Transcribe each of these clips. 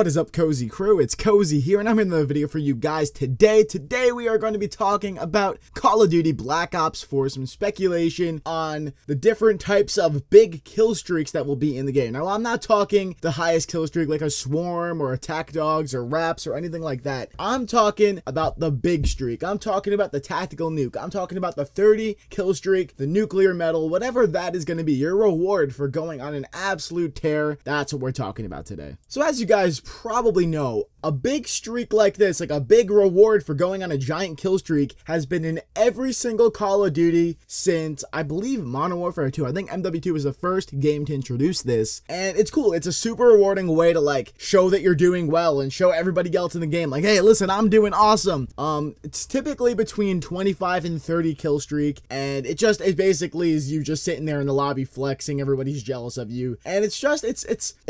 What is up, Cozy Crew? It's Cozy here, and I'm in the video for you guys today. Today we are going to be talking about Call of Duty Black Ops 4, some speculation on the different types of big kill streaks that will be in the game. Now, I'm not talking the highest kill streak like a Swarm or Attack Dogs or Raps or anything like that. I'm talking about the big streak. I'm talking about the Tactical Nuke. I'm talking about the 30 kill streak, the nuclear medal, whatever that is going to be, your reward for going on an absolute tear. That's what we're talking about today. So as you guys probably know, a big streak like this, like a big reward for going on a giant kill streak, has been in every single Call of Duty since, I believe, Modern Warfare 2. I think MW2 was the first game to introduce this, and it's cool. It's a super rewarding way to like show that you're doing well and show everybody else in the game like, hey, listen, I'm doing awesome. It's typically between 25 and 30 kill streak, and it basically is you just sitting there in the lobby flexing, everybody's jealous of you, and it's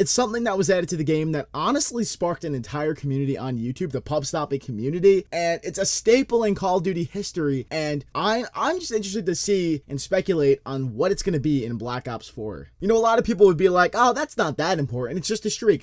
something that was added to the game that honestly sparked an entire community on YouTube, the pub stopping community, and it's a staple in Call of Duty history, and I'm just interested to see and speculate on what it's going to be in Black Ops 4. You know, a lot of people would be like, oh, that's not that important, it's just a streak,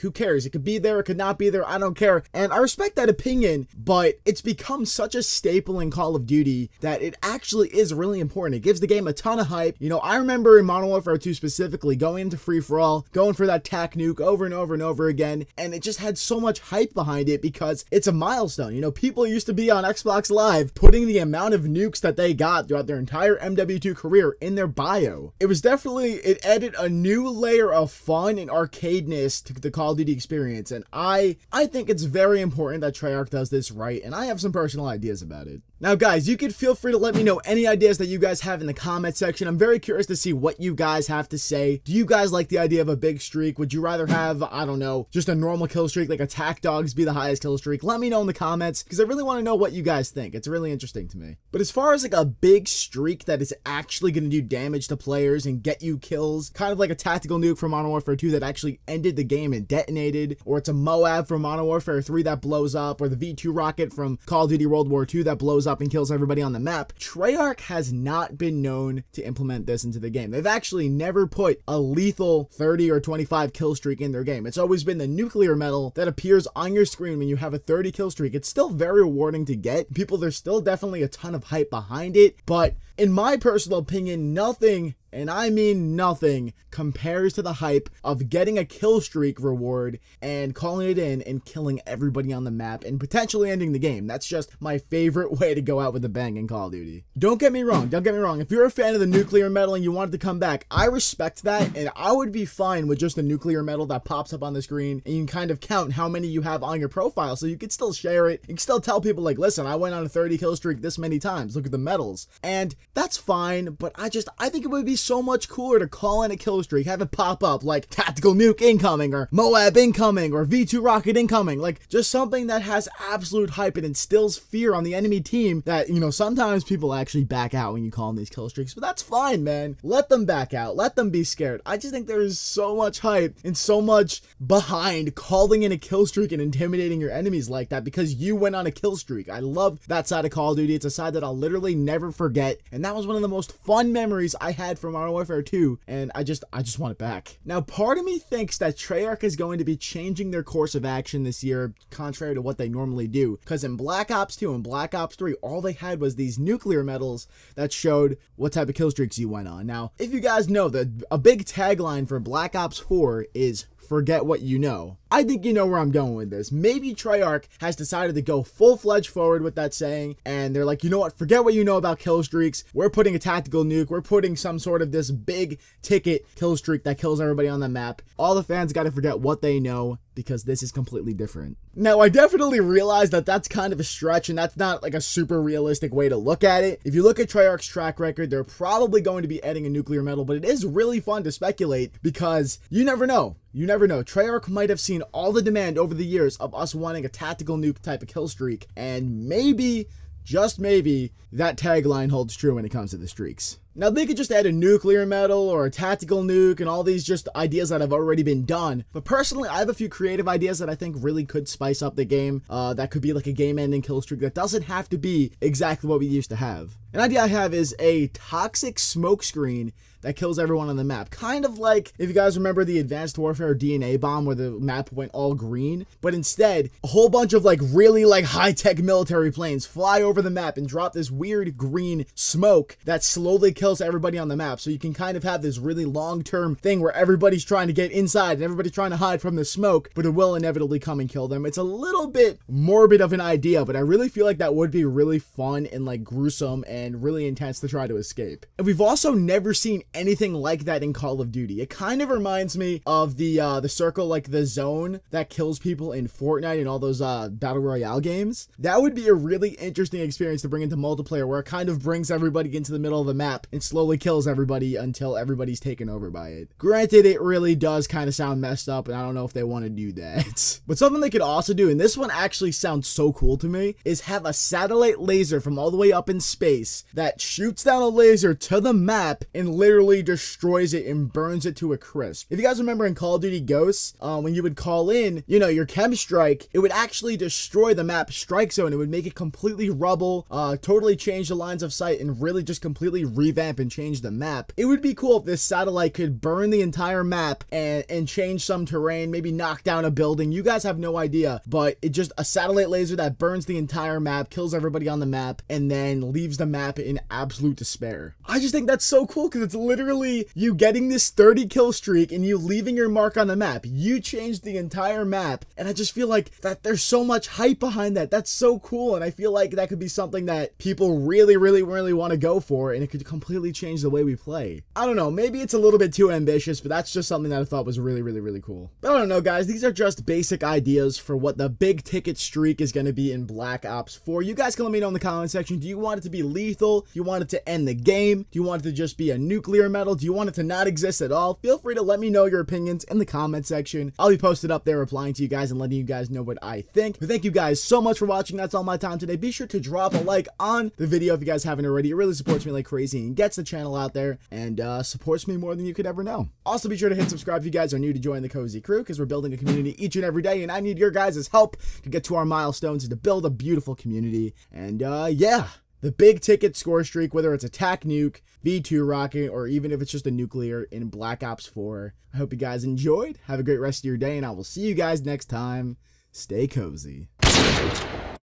who cares, it could be there, it could not be there, I don't care, and I respect that opinion, but it's become such a staple in Call of Duty that it actually is really important. It gives the game a ton of hype. You know, I remember in Modern Warfare 2 specifically, going into free-for-all, going for that tac nuke over and over and over again, and it just had so much hype behind it because it's a milestone. You know, people used to be on Xbox Live putting the amount of nukes that they got throughout their entire MW2 career in their bio. It added a new layer of fun and arcadeness to the Call of Duty experience, and I think it's very important that Treyarch does this right, and I have some personal ideas about it. Now guys, you can feel free to let me know any ideas that you guys have in the comment section. I'm very curious to see what you guys have to say. Do you guys like the idea of a big streak? Would you rather have, I don't know, just a normal kill streak like Attack Dogs be the highest kill streak? Let me know in the comments because I really want to know what you guys think. It's really interesting to me. But as far as like a big streak that is actually going to do damage to players and get you kills, kind of like a Tactical Nuke from Modern Warfare 2 that actually ended the game and detonated, or it's a Moab from Modern Warfare 3 that blows up, or the V2 rocket from Call of Duty World War 2 that blows up and kills everybody on the map. Treyarch has not been known to implement this into the game. They've actually never put a lethal 30 or 25 kill streak in their game. It's always been the nuclear medal that appears on your screen when you have a 30 kill streak. It's still very rewarding to get. There's still definitely a ton of hype behind it, but in my personal opinion, nothing, and I mean nothing, compares to the hype of getting a kill streak reward and calling it in and killing everybody on the map and potentially ending the game. That's just my favorite way to go out with a bang in Call of Duty. Don't get me wrong. If you're a fan of the nuclear medal and you wanted to come back, I respect that, and I would be fine with just a nuclear medal that pops up on the screen and you can kind of count how many you have on your profile so you could still share it. You can still tell people like, listen, I went on a 30 kill streak this many times. Look at the medals. And that's fine, but I think it would be so much cooler to call in a kill streak, have it pop up like Tactical Nuke incoming, or Moab incoming, or V2 rocket incoming, like just something that has absolute hype and instills fear on the enemy team that, you know, sometimes people actually back out when you call in these kill streaks, but that's fine, man. Let them back out, let them be scared. I just think there is so much hype and so much behind calling in a kill streak and intimidating your enemies like that because you went on a kill streak. I love that side of Call of Duty. It's a side that I'll literally never forget, and that was one of the most fun memories I had from Modern Warfare 2, and I just want it back. Now, part of me thinks that Treyarch is going to be changing their course of action this year, contrary to what they normally do, because in Black Ops 2 and Black Ops 3, all they had was these nuclear medals that showed what type of kill streaks you went on. Now, if you guys know that a big tagline for Black Ops 4 is forget what you know. I think you know where I'm going with this. Maybe Treyarch has decided to go full-fledged forward with that saying, and they're like, you know what, forget what you know about kill streaks. We're putting a tactical nuke. We're putting some sort of this big ticket kill streak that kills everybody on the map. All the fans got to forget what they know because this is completely different. Now, I definitely realize that that's kind of a stretch, and that's not like a super realistic way to look at it. If you look at Treyarch's track record, they're probably going to be adding a nuclear medal, but it is really fun to speculate because you never know. You never know. Treyarch might have seen all the demand over the years of us wanting a tactical nuke type of kill streak, and maybe, just maybe, that tagline holds true when it comes to the streaks. Now, they could just add a nuclear medal or a tactical nuke and all these just ideas that have already been done. But personally, I have a few creative ideas that I think really could spice up the game. That could be like a game-ending kill streak that doesn't have to be exactly what we used to have. An idea I have is a toxic smoke screen that kills everyone on the map. Kind of like, if you guys remember the Advanced Warfare DNA bomb where the map went all green, but instead, a whole bunch of like really like high-tech military planes fly over the map and drop this weird green smoke that slowly kills everybody on the map. So you can kind of have this really long-term thing where everybody's trying to get inside and everybody's trying to hide from the smoke, but it will inevitably come and kill them. It's a little bit morbid of an idea, but I really feel like that would be really fun and like gruesome and really intense to try to escape. And we've also never seen anything like that in Call of Duty. It kind of reminds me of the circle, like the zone that kills people in Fortnite and all those battle royale games. That would be a really interesting experience to bring into multiplayer, where it kind of brings everybody into the middle of the map and slowly kills everybody until everybody's taken over by it. Granted, it really does kind of sound messed up, and I don't know if they want to do that. But something they could also do, and this one actually sounds so cool to me, is have a satellite laser from all the way up in space that shoots down a laser to the map and literally destroys it and burns it to a crisp. If you guys remember in Call of Duty Ghosts, when you would call in, you know, your chem strike, it would actually destroy the map strike zone. It would make it completely rubble, totally change the lines of sight, and really just completely revamp and change the map. It would be cool if this satellite could burn the entire map and change some terrain, maybe knock down a building. You guys have no idea, but it's just a satellite laser that burns the entire map, kills everybody on the map, and then leaves the map in absolute despair. I just think that's so cool because it's literally you getting this 30 kill streak and you leaving your mark on the map. You changed the entire map, and I just feel like that there's so much hype behind that. That's so cool, and I feel like that could be something that people really want to go for, and it could completely change the way we play. I don't know, maybe it's a little bit too ambitious, but that's just something that I thought was really cool. But I don't know, guys, these are just basic ideas for what the big ticket streak is going to be in Black Ops 4. You guys can let me know in the comment section. Do you want it to be lethal? Do you want it to end the game? Do you want it to just be a nuclear medal? Do you want it to not exist at all? Feel free to let me know your opinions in the comment section. I'll be posted up there replying to you guys and letting you guys know what I think. But thank you guys so much for watching. That's all my time today. Be sure to drop a like on the video if you guys haven't already. It really supports me like crazy and gets the channel out there and supports me more than you could ever know. Also, be sure to hit subscribe if you guys are new to join the Cozy Crew, because we're building a community each and every day, and I need your guys' help to get to our milestones and to build a beautiful community. And yeah, the big ticket score streak, whether it's attack nuke, V2 rocket, or even if it's just a nuclear in Black Ops 4. I hope you guys enjoyed. Have a great rest of your day, and I will see you guys next time. Stay cozy.